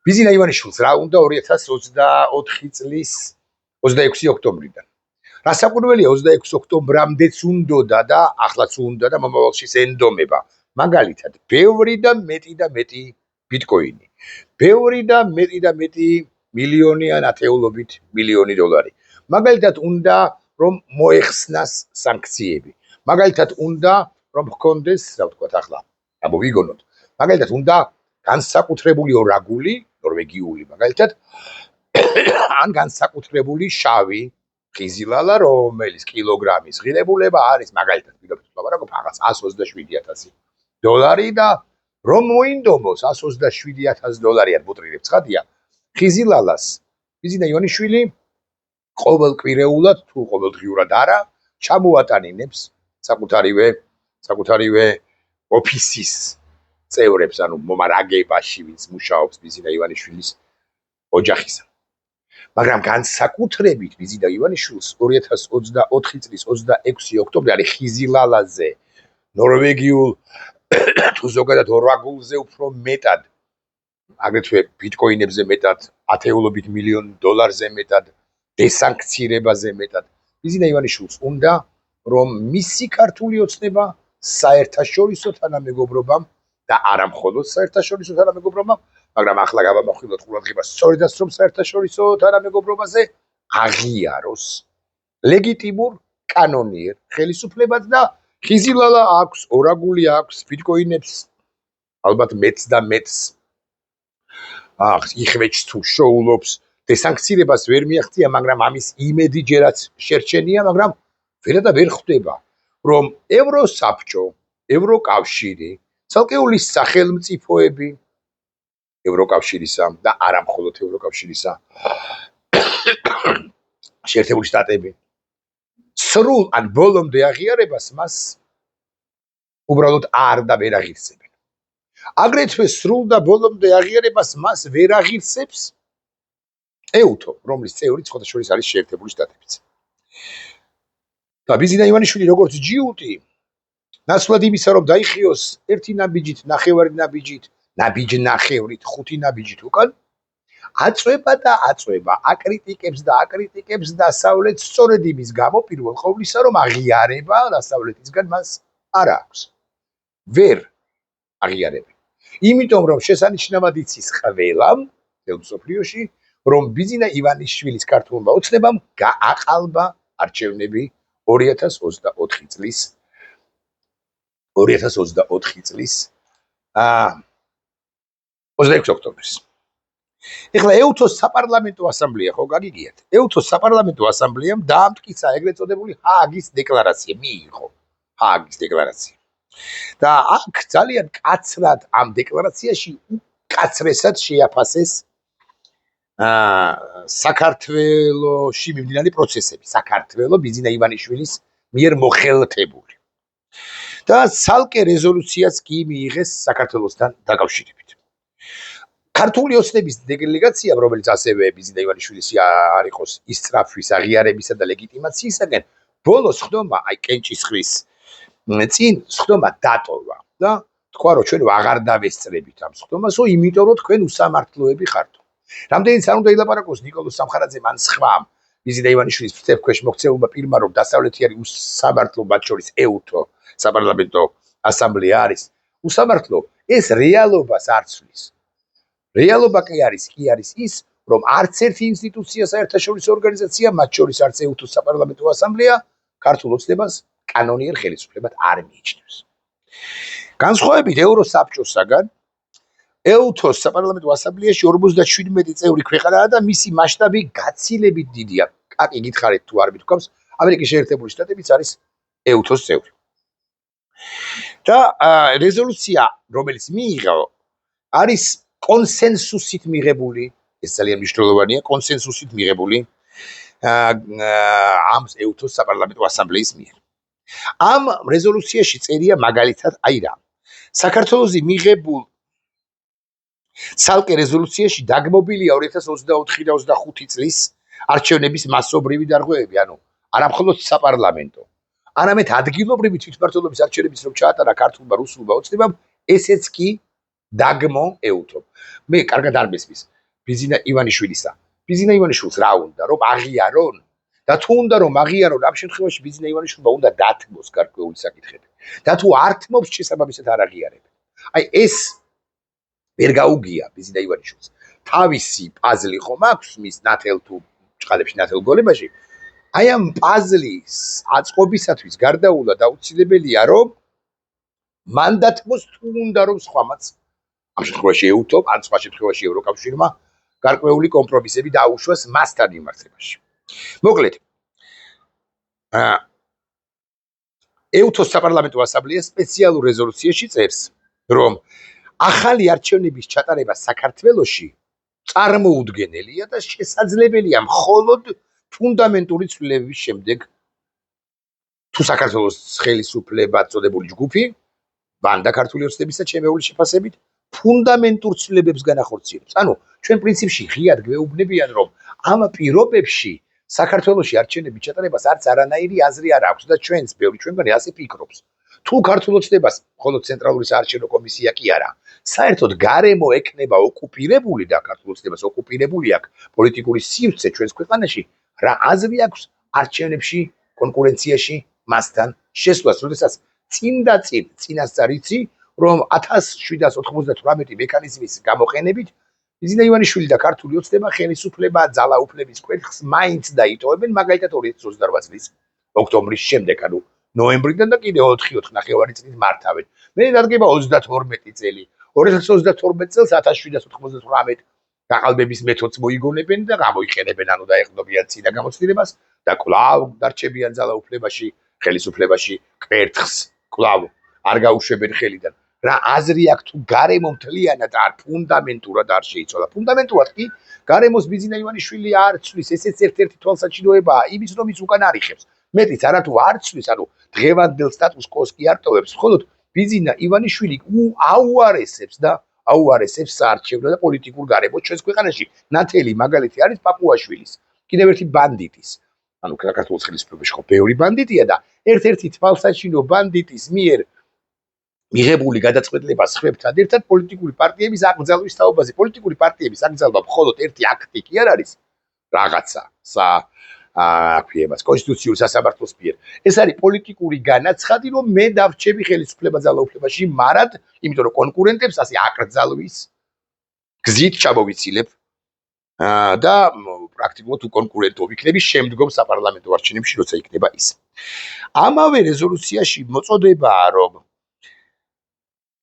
ბიზინა ივანიშვილს რა უნდა 2024 წლის 26 ოქტომბრიდან. რა საკურველია 26 ოქტომბრამდეც უნდოდა და ახლაც უნდა და მომავალში ენდომება. მაგალითად, ბევრი და მეტი ბიტკოინი. ბევრი და მეტი მილიონი ან ათეულობით მილიონი დოლარი. მაგალითად, უნდა რომ მოეხსნას სანქციები. მაგალითად, უნდა რომ ჰქონდეს, რა ვთქვათ ახლა, ამოვიგონოთ. მაგალითად, უნდა განსაკუთრებული ორაგული, ნორვეგიული მაგალითად, ან განსაკუთრებული შავი ხიზილალა, რომელიც კილოგრამის ღირებულება არის მაგალითად, ვთქვათ, რაღაც 127,000 დოლარი და რომ მოინდომოს 127,000 დოლარი არ მოტრირებ ცხადია, ხიზილალას ბიზინა ივანიშვილი ყოველკვირეულად თუ ყოველდღიურად არა ჩამოატანინებს საკუთარივე ოფისის წევრებს, ანუ მომარაგებაში, ვინც მუშაობს ბიზინა ივანიშვილის ოჯახისა. მაგრამ განსაკუთრებით ბიზინა ივანიშვილს 2024 წლის 26 ოქტომბრი არის ხიზილალაზე, ნორვეგიულ თუ ზოგადად ორაგულზე უფრო მეტად, აგრეთვე ბიტკოინებზე მეტად, ათეულობით მილიონ დოლარზე მეტად, დესანქცირებაზე მეტად. ბიზინა ივანიშვილს უნდა რომ მისი ქართული ოცნება საერთაშორისო თანამეგობრობამ და არა მხოლოდ საერთაშორისო თანამეგობრობამ, მაგრამ ახლა გავამახვილოთ ყურადღებას სწორედაც რომ საერთაშორისო თანამეგობრობაზე აღიაროს ლეგიტიმურ კანონიერ ხელისუფლებად და ხიზილალა აქვს, ორაგული აქვს, ბიტკოინებს ალბათ მეც და მეც იხვეჭს თუ შოულობს, დესანქცირებას ვერ მიაღწია, მაგრამ ამის იმედი ჯერაც შერჩენია, მაგრამ ვერა და ვერ ხვდება, რომ ევროსაბჭო, ევროკავშირი, ცალკეული სახელმწიფოები ევროკავშირისა და არა მხოლოდ ევროკავშირისა, შეერთებული შტატები სრულ ან ბოლომდე აღიარებას მას უბრალოდ არ და ვერ აღირსებენ. აგრეთვე სრულ და ბოლომდე აღიარებას მას ვერ აღირსებს ეუთო, რომლის წევრი სხვადასხვა არის შეერთებული შტატებიც. და ბიზინა ივანიშვილი როგორც ჯიუტი, ნაცვლად იმისა, რომ დაიხიოს ერთი ნაბიჯით, ნახევარი ნაბიჯით, ნახევრით, 5 ნაბიჯით უკან, აწვება და აწვება, აკრიტიკებს დასავლეთს სწორედ იმის გამო პირველ ყოვლისა, რომ აღიარება დასავლეთისგან მას არ აქვს. ვერ აღიარებენ. იმიტომ რომ შესანიშნავად იცის ყველამ მსოფლიოში, რომ ბიზინა ივანიშვილის ქართულმა ოცნებამ გააყალბა არჩევნები 2024 წლის 26 ოქტომბერს. ეხლა ეუთოს საპარლამენტო ასამბლეა, ხო გაგიგიათ? ეუთოს საპარლამენტო ასამბლეამ დაამტკიცა ეგრეთ წოდებული ჰააგის დეკლარაცია, მიიღო ჰააგის დეკლარაცია. და აქ ძალიან კაცრად ამ დეკლარაციაში უკაცრესად შეაფასეს საქართველოში მიმდინარე პროცესები, საქართველო ბიზინა ივანიშვილის მიერ მოხელთებული. და ცალკე რეზოლუციაც კი მიიღეს საქართველოსთან დაკავშირებით. ქართული ოცნების დელეგაციამ, რომელიც ასევე ბიზინა ივანიშვილის არ იყოს ისწრაფვის, აღიარებისა და ლეგიტიმაციისაგან, ბოლოს ხდომა, აი კენჭისყრის წინ ხდომა დატოვა და თქვა, რომ ჩვენ აღარ დავესწრებით ამ ხდომასო, იმიტომ რომ თქვენ უსამართლოები ხართ. რამდენიც არ უნდა ილაპარაკოს ნიკოლოზ სამხარაძე მან სხვამ ბიზინა ივანიშვილის ფრთებში მოქცეულმა პირმა, რომ დასავლეთი არის უსამართლო, მათ შორის ეუთო საპარლამენტო ასამბლეა არის უსამართლო, ეს რეალობას არ ცვლის. რეალობა კი არის ის, რომ არც ერთი ინსტიტუცია, საერთაშორისო ორგანიზაცია, მათ შორის არც ეუთოს საპარლამენტო ასამბლეა, ქართულ ოცნებას კანონიერ ხელისუფლებად არ მიიჩნევს. განსხვავებით ევროსაბჭოსაგან, ეუთოს საპარლამენტო ასამბლეაში 57 წევრი ქვეყანაა და მისი მასშტაბი გაცილებით დიდია. კაკი გითხარით თუ არ მithქვამს, ამერიკის შეერთებული შტატებიც არის ეუთოს წევრი. და რეზოლუცია, რომელიც მიიღო, არის კონსენსუსით მიღებული, ეს ძალიან მნიშვნელოვანია, კონსენსუსით მიღებული ამ ეუთოს საპარლამენტო ასამბლეის მიერ. ამ რეზოლუციაში წერია მაგალითად აი რა. საქართველოს მიღებულ ცალკე რეზოლუციაში დაგმობილია 2024 და 25 წლის არჩევნების მასობრივი დარღვევები, ანუ არა მხოლოდ საპარლამენტო, არამედ ადგილობრივი თვითმმართველობის არჩევნების რომ ჩაატარა ქართულმა რუსულმა ოცნებამ, ესეც კი დაგმო ეუთო. მე კარგად არ მესმის ბიზინა ივანიშვილისა. ბიზინა ივანიშვილს რა უნდა რომ აღიარონ? და თუ უნდა რომ აღიარონ, ამ შემთხვევაში ბიზინა ივანიშვილმა უნდა დათმოს გარკვეული საკითხები. და თუ არ თმობს, შესაბამისად არ აღიარებენ. აი ეს ვერ გაუგია ბიზინა ივანიშვილს. თავისი პაზლი ხომ აქვს მის ნათელ თუ ჭყალებში ნათელ გოლებაში. აი ამ პაზლის აწყობისათვის გარდაულა დაუცილებელია რომ მან დათმოს თუ უნდა რომ სხვამაც ამ შემთხვევაში ეუთო, ან სხვა შემთხვევაში ევროკავშირმა გარკვეული კომპრომისები დაუშვას მასთან მიმართებაში. მოკლედ, ეუთოს საპარლამენტო ასამბლეა სპეციალურ რეზოლუციაში წერს, რომ ახალი არჩევნების ჩატარება საქართველოში წარმოუდგენელია და შესაძლებელია მხოლოდ ფუნდამენტური ცვლილებების შემდეგ, თუ საქართველოს ხელისუფლებად წოდებული ჯგუფი ბანდა ქართული ოცნებისა ჩემეული შეფასებით ფუნდამენტურ ცვლილებებს განახორციელებს. ანუ ჩვენ პრინციპში ღიად გვეუბნებიან, რომ ამ პირობებში საქართველოში არჩევნების ჩატარებას არც არანაირი აზრი არ აქვს და ჩვენს ბევრი ჩვენგანი ასე ფიქრობს. თუ ქართულ ოცნებას მხოლოდ ცენტრალური საარჩევნო კომისია კი არა, საერთოდ გარემო ექნება ოკუპირებული და ქართულ ოცნებას ოკუპირებული აქვს პოლიტიკური სივრცე ჩვენს ქვეყანაში, რა აზრი აქვს არჩევნებში კონკურენციაში მასთან შესვლას, როდესაც წინასწარ იცი, რომ 1798 მექანიზმის გამოყენებით ბიზინა ივანიშვილი და ქართული ოცნება ხელისუფლება ძალაუფლების კვერცხს მაინც დაიტოვებენ, მაგალითად 2028 წლის ოქტომბრის შემდეგ, ანუ ნოემბრიდან და კიდე 4 ნახევარი წლით მართავენ. მე დადგება 32 წელი. 2032 წელს 1798 გაყალბების მეთოდს მოიგონებენ და გამოიყენებენ, ანუ დაეხმარებიან წინა გამოცდილებას და კვლავ დარჩებიან ძალაუფლებაში, ხელისუფლებაში კვერცხს კვლავ არ გაუშვებენ ხელიდან. რა აზრი აქვს თუ გარემო მთლიანად არ ფუნდამენტურად არ შეიცვალა. ფუნდამენტურად კი გარემოს ბიზინა ივანიშვილი არ ცვლის, ესეც ერთ-ერთი თვალსაჩინოებაა იმის, რომ ის უკან არიხებს. მეტიც არათუ არ ცვლის, ანუ დღევანდელ სტატუს კოს კი არ ტოვებს, მხოლოდ ბიზინა ივანიშვილი აუარესებს საარჩევნო და პოლიტიკურ გარემოს ჩვენს ქვეყანაში. ნათელი მაგალითი არის პაპუაშვილის, კიდევ ერთი ბანდიტის. ანუ საქართველოს ხელისუფლებაში ხო ბევრი ბანდიტია და ერთ-ერთი თვალსაჩინო ბანდიტის მიერ მიღებული გადაწყვეტილება სხვებთან ერთად პოლიტიკური პარტიების აკრძალვის თაობაზე. პოლიტიკური პარტიების აკრძალვა მხოლოდ ერთი აქტი კი არ არის რაღაცა კონსტიტუციურ სასამართლოს მიერ. ეს არის პოლიტიკური განაცხადი, რომ მე დავრჩები ხელისუფლება ძალაუფლებაში მარად, იმიტომ რომ კონკურენტებს ასე აკრძალვის გზით ჩამოვიცილებ და პრაქტიკულად უკონკურენტო ვიქნები შემდგომ საპარლამენტო არჩევნებში, როცა იქნება ის. ამავე რეზოლუციაში მოწოდებაა, რომ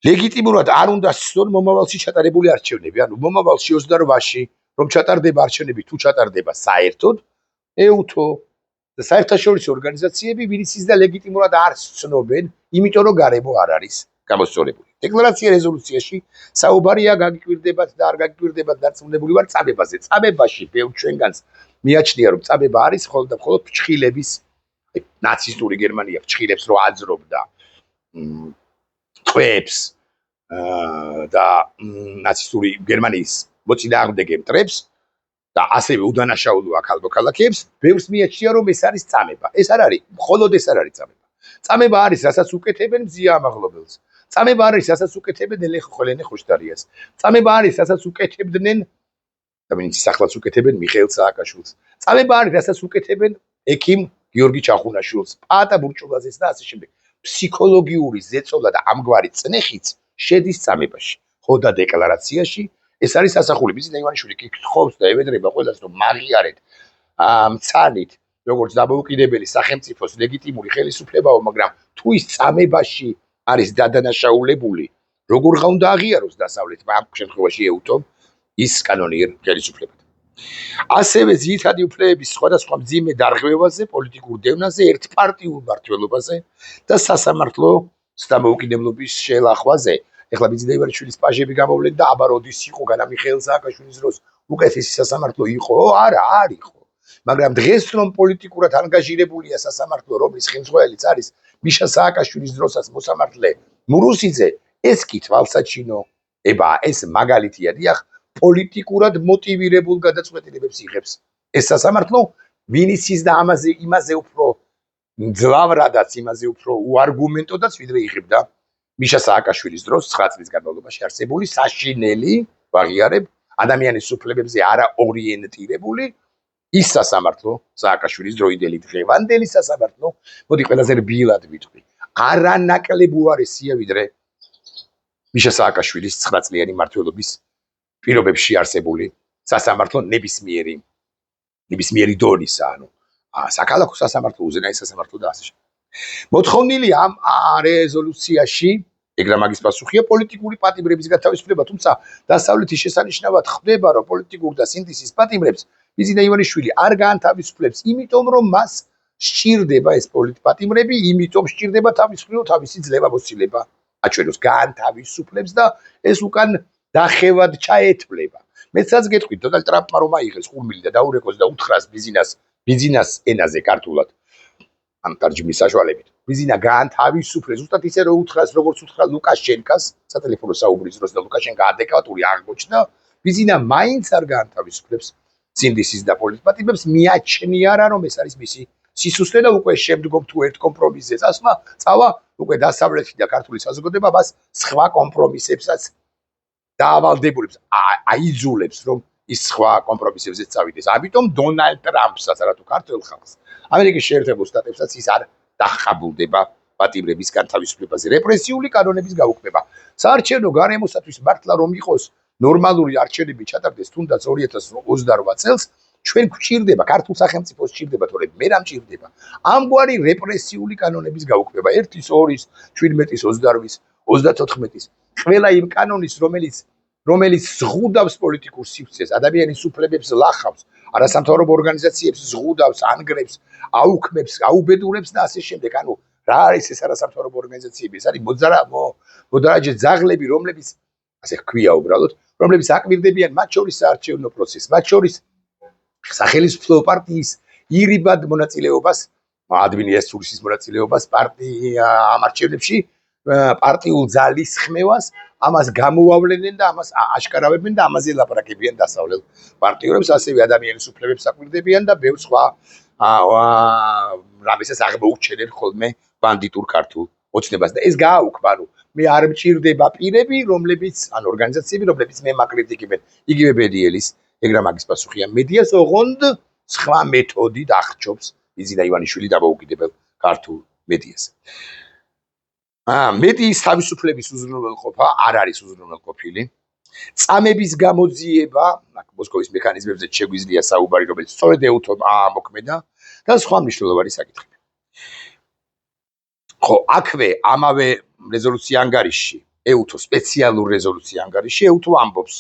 ლეგიტიმურად არ უნდა სწორ მომავალში ჩატარებული არჩევნები, ანუ მომავალში 28-ში რომ ჩატარდება არჩევნები, თუ ჩატარდება საერთოდ, ეუთო და საერთაშორისო ორგანიზაციები ვინც ის და ლეგიტიმურად არ ცნობენ, იმიტომ რომ გარემო არ არის გამოსწორებული. დეკლარაცია რეზოლუციაში საუბარია გაგიკვირდებათ და არ გაგიკვირდებათ დარწმუნებული ვარ წამებაზე. წამებაში ბევრ ჩვენგანს მიაჩნია, რომ წამება არის მხოლოდ და მხოლოდ ფრჩხილების, ნაცისტური გერმანია ფრჩხილებს რო აძრობდა კვებს და ნაცისტური გერმანიის მოწინააღმდეგე მტრებს და ასევე უდანაშაულო ახალმოქალაქეებს, ბევრს მიაჩნია, რომ ეს არის წამება. ეს არ არის, მხოლოდ ეს არ არის წამება. წამება არის, რასაც უკეთებენ მზია ამაღლობელს. წამება არის, რასაც უკეთებენ ელენე ხოშტარიას. წამება არის, რასაც უკეთებდნენ და ვინც ახლაც უკეთებენ მიხეილ სააკაშვილს. წამება არის, რასაც უკეთებენ ექიმ გიორგი ჩახუნაშვილს, პაატა ბურჭულაძეს და ასე შემდეგ. ფსიქოლოგიური ზეწოლა და ამგვარი წნეხიც შედის წამებაში. ხო და დეკლარაციაში ეს არის ასახული. ბიზინა ივანიშვილი კი გთხოვს და ევედრება ყველას, რომ მაღიარეთ მცანით, როგორც დამოუკიდებელი სახელმწიფოს ლეგიტიმური ხელისუფლებაო, მაგრამ თუ ის წამებაში არის დადანაშაულებული, როგორ უნდა აღიაროს დასავლეთ ამ შემთხვევაში ეუთო ის კანონიერ ხელისუფლებად. ასევე ძირითადი უფლებების სხვადასხვა მძიმე დარღვევაზე, პოლიტიკურ დევნაზე, ერთპარტიულ მმართველობაზე და სასამართლოს დამოუკიდებლობის შელახვაზე. ეხლა ბიზინა ივანიშვილის პაჟები გამოვლენ და აბა როდის იყო განა მიხეილ სააკაშვილის დროს უკეთესი სასამართლო იყო? არა, არ იყო. მაგრამ დღეს რომ პოლიტიკურად ანგაჟირებულია სასამართლო, რომლის ხელმძღვანელიც არის მიშა სააკაშვილის დროსაც მოსამართლე მურუსიძე, ეს კი თვალსაჩინოებაა, ეს მაგალითია, დიახ, პოლიტიკურად მოტივირებულ გადაწყვეტილებებს იღებს ეს სასამართლო, ვინც ის და იმაზე უფრო მძლავრადაც, იმაზე უფრო უარგუმენტოდაც ვიდრე იღებდა მიშა სააკაშვილის დროს 9 წლის განმავლობაში არსებული საშინელი ვაღიარებ ადამიანის უფლებებზე არაორიენტირებული ის სასამართლო სააკაშვილის დროინდელი დღევანდელი სასამართლო მოდი ყველაზე რბილად ვიტყვი არანაკლებ უარესია ვიდრე მიშა სააკაშვილის 9 წლიანი მმართველობის პირობებში არსებული სასამართლო ნებისმიერი დონისა ანუ საქალაქო სასამართლო უზენაეს სასამართლო და ასე შემდეგ მოთხოვნილი ამ რეზოლუციაში ეგრა მაგის პასუხია პოლიტიკური პატიმრების გათავისუფლება თუმცა დასავლეთის შესანიშნავად ხდება რომ პოლიტიკურ და სინდისის პატიმრებს ბიზინა ივანიშვილი არ გაანთავისუფლებს იმიტომ რომ მას სჭირდება ეს პოლიტპატიმრები იმიტომ სჭირდება თავისი ძლევამოსილება აჩვენოს გაანთავისუფლებს და ეს უკან დახევად ჩაეთვლება მეცაც გეტყვით დონალდ ტრამპმა რომ აიღეს ხურმილი და დაურეკოს და უთხრას ბიზინას ენაზე ქართულად ამ თარჯიმის საშუალებით ბიზინა გაანთავისუფლეს ზუსტად ისე რომ უთხრას როგორც უთხრა ლუკაშენკას სატელეფონო საუბრის დროს და ლუკაშენკა ადეკვატური აღმოჩნდა ბიზინა მაინც არ გაანთავისუფლებს სინდისის და პოლიტპატიმრებს მიაჩნია რომ ეს არის მისი სისუსტე და უკვე შემდგომ თუ ერთ კომპრომისზე წასვლა წავა უკვე დასავლეთი და ქართული საზოგადოება მას სხვა კომპრომისებსაც დაავალდებულებს აიძულებს რომ ის სხვა კომპრომისებზე წავიდეს ამიტომ დონალდ ტრამპსაც არა თუ ქართულ ხალხს ამერიკის შეერთებულ შტატებსაც ის არ დახაბულდება პატიმრების განთავისუფლებაზე რეპრესიული კანონების გაუქმება საარჩევნო გარემოსათვის მართლა რომ იყოს ნორმალური არჩევნები ჩატარდეს თუნდაც 2028 წელს ჩვენ გვჭირდება ქართულ სახელმწიფოს სჭირდება თორემ მე რა მჭირდება ამგვარი რეპრესიული კანონების გაუქმება 1-ის 2-ის 17-ის 28-ის 34-ის ყველა იმ კანონის რომელიც ზღუდავს პოლიტიკურ სივრცეს ადამიანის უფლებებს ლახავს არასამთავრობო ორგანიზაციებს ზღუდავს ანგრევს აუქმებს აუბედურებს და ასე შემდეგ ანუ რა არის ეს არასამთავრობო ორგანიზაციები ეს არის მოდარაჯე ძაღლები რომლებიც ასე ჰქვია უბრალოდ რომლებიც აკვირდებიან მათ შორის საარჩევნო პროცესს მათ შორის სახელმწიფო პარტიის ირიბად მონაწილეობას ადმინისტრაციის მონაწილეობას ამ არჩევნებში პარტიულ ძალის ხმევას ამას გამოავლენენ და ამას აშკარავებენ და ამაზე ლაპარაკებიან დასავლელ პარტიორებს ასევე ადამიანის უფლებებს აკვირდებიან და ბევრ სხვა რამესაც აღმოუჩენენ ხოლმე ბანდიტურ ქართულ ოცნებას და ეს გააუქმა ანუ მე არ მჭირდება პირები რომლებიც ან ორგანიზაციები რომლებიც მე მაკრიტიკებენ იგივე ბედიელის ეგრა მაგის პასუხია მედიას ოღონდ სხვა მეთოდით აღჭობს ბიზინა ივანიშვილი დამოუკიდებელ ქართულ მედიას მედიის თავისუფლების უზრუნველყოფა არ არის უზრუნველყოფილი წამების გამოძიება მოსკოვის მექანიზმებზე შეგვიძლია საუბარი რომელიც სწორედ ეუთომ ამოქმედა და სხვა მნიშვნელოვანი საკითხები ხო აქვე ამავე რეზოლუცია ანგარიში ეუთო სპეციალურ რეზოლუცია ანგარიში ეუთო ამბობს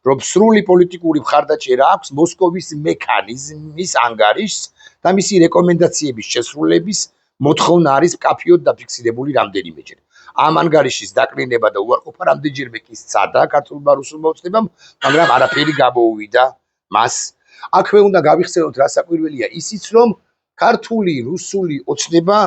რომ სრული პოლიტიკური მხარდაჭერა აქვს მოსკოვის მექანიზმის ანგარიშს და მისი რეკომენდაციების შესრულების მოთხოვნა არის მკაფიოდ დაფიქსირებული რამდენიმეჯერ. ამ ანგარიშის დაკნინება და უარყოფა რამდენჯერმე კი სცადა ქართულმა რუსულმა ოცნებამ, მაგრამ არაფერი გამოუვიდა მას. აქვე უნდა გავიხსენოთ რა საკვირველია ისიც, რომ ქართული რუსული ოცნება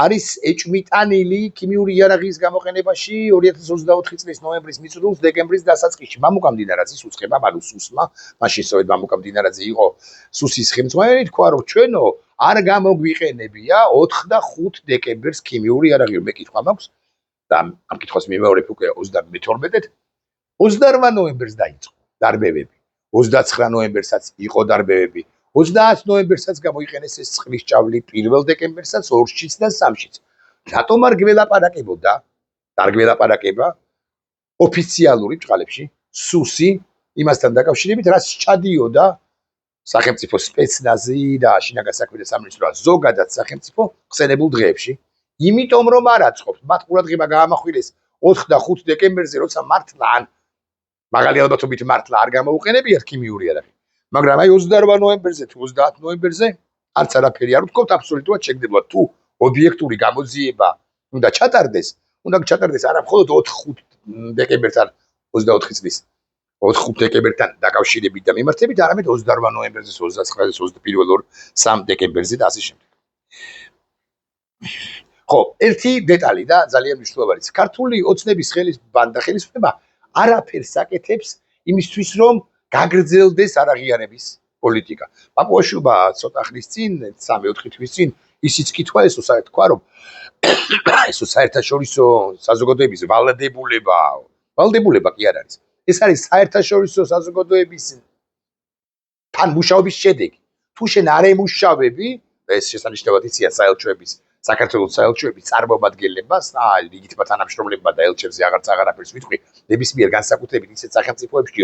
არის ეჭვმიტანილი ქიმიური იარაღის გამოყენებაში 2024 წლის ნოემბრის მიწურულს დეკემბრის დასაწყისში. მამუკა მდინარაძის უცხება, ანუ სუსმა, მაშინ სწორედ მამუკა მდინარაძე იყო სუსის ხელმძღვანელი, თქვა რომ ჩვენო არ გამოგვიყენებია 4 და 5 დეკემბერს ქიმიური იარაღი. მე კითხვა მაქვს და ამ კითხვას მიმეორებ უკვე 32-ით 28 ნოემბერს დაიწყო დარბევები. 29 ნოემბერსაც იყო დარბევები. 30 ნოემბერსაც გამოიყენეს ეს წყლის ჭავლი, 1 დეკემბერსაც 2-შიც და 3-შიც. რატომ არ გველაპარაკებოდა? დარგველაპარაკება ოფიციალური ბრალებში სუსი იმასთან დაკავშირებით, რაც ჩადიოდა სახელმწიფო სპეცნაზი და შინაგან საქმეთა სამინისტროს ზოგადად სახელმწიფო ხსენებულ დღეებში. იმიტომ რომ არ აწყობს, მათ ყურადღება გაამახვილეს 4 და 5 დეკემბერზე, როცა მართლა ან მაგალი ალბათობით მართლა არ გამოუყენებიათ ქიმიური იარაღი. მაგრამ აი 28 ნოემბერზე თუ 30 ნოემბერზე არც არაფერი არ ვთქვათ აბსოლუტურად შეგდებოდა თუ ობიექტური გამოძიება უნდა ჩატარდეს არა მხოლოდ 4-5 დეკემბერთან 24 წლის 4-5 დეკემბერთან დაკავშირებით და მიმართებით, არამედ 28 ნოემბერზე, 29-ზე, 21-2, 3 დეკემბერზე და ასე შემდეგ. ხო, ერთი დეტალი და ძალიან მნიშვნელოვანი. ქართული ოცნების ხელისუფლება არაფერს აკეთებს იმისთვის, რომ გაგრძელდეს არაღიარების პოლიტიკა. პაპუაშვილმა ცოტა ხნის წინ, 3-4 თვის წინ ისიც კითხვა ესო თქვა რომ ესო საერთაშორისო საზოგადოების ვალდებულება კი არ არის. ეს არის საერთაშორისო საზოგადოების თან მუშაობის შედეგი. თუ შენ არ ემუშავები, ეს შესანიშნავად იცია საელჩოების, საქართველოს საელჩოების წარმომადგენლებას, იგივე თანამშრომლებმა და ელჩებზე აღარაფერს ვიტყვი, ნებისმიერ განსაკუთრებით ისეთ სახელმწიფოებში,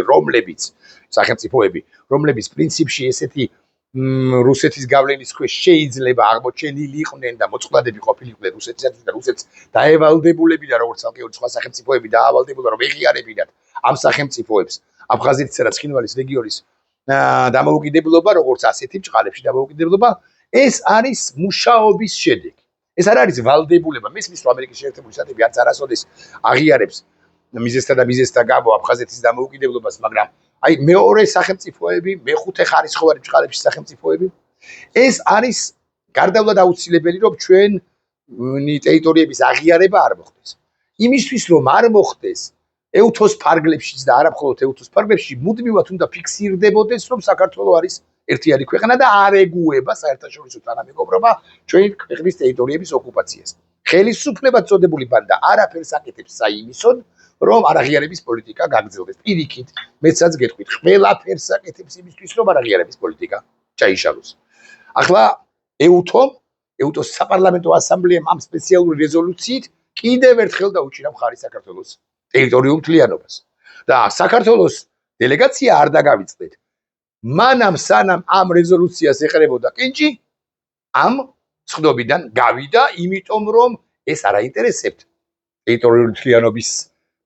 რომლებიც პრინციპში ესეთი რუსეთის გავლენის ქვეშ შეიძლება აღმოჩენილი იყვნენ და მოწყვლადები ყოფილიყვნენ რუსეთისათვის და რუსეთს დაევალდებულებიდა როგორც ალგეური სხვა სახელმწიფოები დაავალდებულა რომ ეღიარებინათ ამ სახელმწიფოებს აფხაზეთისა და ცხინვალის რეგიონის დამოუკიდებლობა როგორც ასეთი ბჭყალებში დამოუკიდებლობა ეს არის მუშაობის შედეგი. ეს არ არის ვალდებულება. მესმის რომ ამერიკის შეერთებული შტატები არც არასოდეს აღიარებს მიზესთა გამო აფხაზეთის დამოუკიდებლობას, მაგრამ აი მეორე სახელმწიფოები, მეხუთე ხარისხოვანი ბჭყალებში სახელმწიფოები, ეს არის გარდავლად აუცილებელი, რომ ჩვენი ტერიტორიების აღიარება არ მოხდეს. იმისთვის რომ არ მოხდეს, ეუთოს ფარგლებშიც და არა მხოლოდ ეუთოს ფარგლებში, მუდმივად უნდა ფიქსირდებოდეს, რომ საქართველოს არის ერთიანი ქვეყანა და არ ეგუება საერთაშორისო თანამეგობრობა ჩვენი ქვეყნის ტერიტორიების ოკუპაციას. ხელისუფლება წოდებული ბანდა არაფერს აკეთებს საიმისოდ, რომ არაღიარების პოლიტიკა გაგრძელდეს. პირიქით, მეცაც გეტყვით, ყველაფერს აკეთებს იმისთვის, რომ არაღიარების პოლიტიკა ჩაიშალოს. ახლა ეუთოს საპარლამენტო ასამბლეამ ამ სპეციალური რეზოლუციით კიდევ ერთხელ დაუჭირა მხარი საქართველოს ტერიტორიულ მთლიანობას. და საქართველოს დელეგაცია არ დაგავიწყდეთ. მანამ სანამ ამ რეზოლუციას ეყრებოდა კენჭი, ამ ცხრობიდან გავიდა, იმიტომ რომ ეს არ აინტერესებთ ტერიტორიული მთლიანობის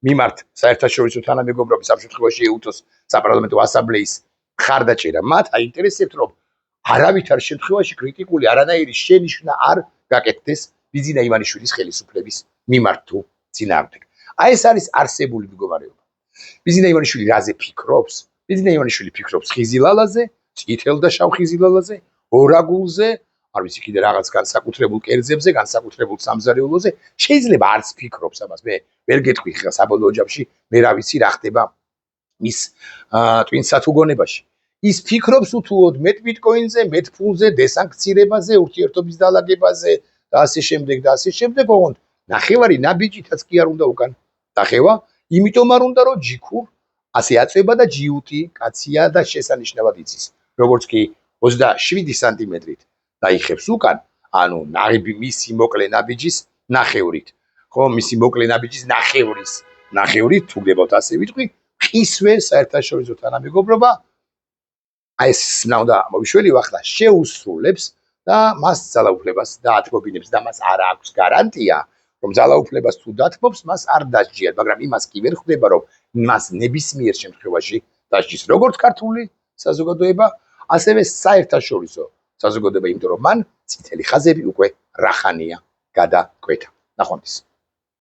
მიმართ საერთაშორისო თანამეგობრობის ამ შემთხვევაში ეუთოს საპარლამენტო ასამბლეის მხარდაჭერა. მათ აინტერესებთ, რომ არავითარ შემთხვევაში კრიტიკული არანაირი შენიშვნა არ გაკეთდეს ბიძინა ივანიშვილის ხელისუფლების მიმართ თუ წინააღმდეგ. ეს არის არსებული მდგომარეობა. ბიძინა ივანიშვილი რაზე ფიქრობს? ბიძინა ივანიშვილი ფიქრობს ხიზილალაზე, წითელ და შავ ხიზილალაზე, ორაგულზე, არ ვიცი კიდე რაღაც განსაკუთრებულ კერძებზე, განსაკუთრებულ სამზარეულოზე, შეიძლება არც ფიქრობს ამას. მე ვერ გეტყვი ხა საბოლოო ჯამში, მე რა ვიცი რა ხდება მის ტვინსათუგონებაში. ის ფიქრობს უთუოდ მეტ ბიტკოინზე, მეტ ფულზე, დესანქცირებაზე, ურთიერთობის დალაგებაზე და ასე შემდეგ, ოღონდ ნახევარი ნაბიჯითაც კი არ უნდა უკან დახევა, იმიტომ არ უნდა რომ ჯიქურ ასე აწובה და ჯიუტი კაცია და შესანიშნავად იცის. როგორც კი 27 სანტიმეტრით დაიხებს უკან, ანუ მისი მოკლე ნაბიჯის ნახევრით. ხო, მისი მოკლე ნაბიჯის ნახევრით თუ გებავთ ასე ვიტყვი, ყისვე საერთაშორისო თანამეგობრობა ეს ნაუდა მოვიშველი ახლა შეუსრულებს და მას ძალაუფლებას დაათმობინებს და მას არ აქვს გარანტია რომ ძალაუფლებას თუ დათმობს მას არ დასჯიან, მაგრამ იმას კი ვერ ხვდება რომ მას ნებისმიერ შემთხვევაში დასჯის როგორც ქართული საზოგადოება, ასევე საერთაშორისო საზოგადოება, იმიტომ რომ მან წითელი ხაზები უკვე რახანია გადაკვეთა. ნახვამდის.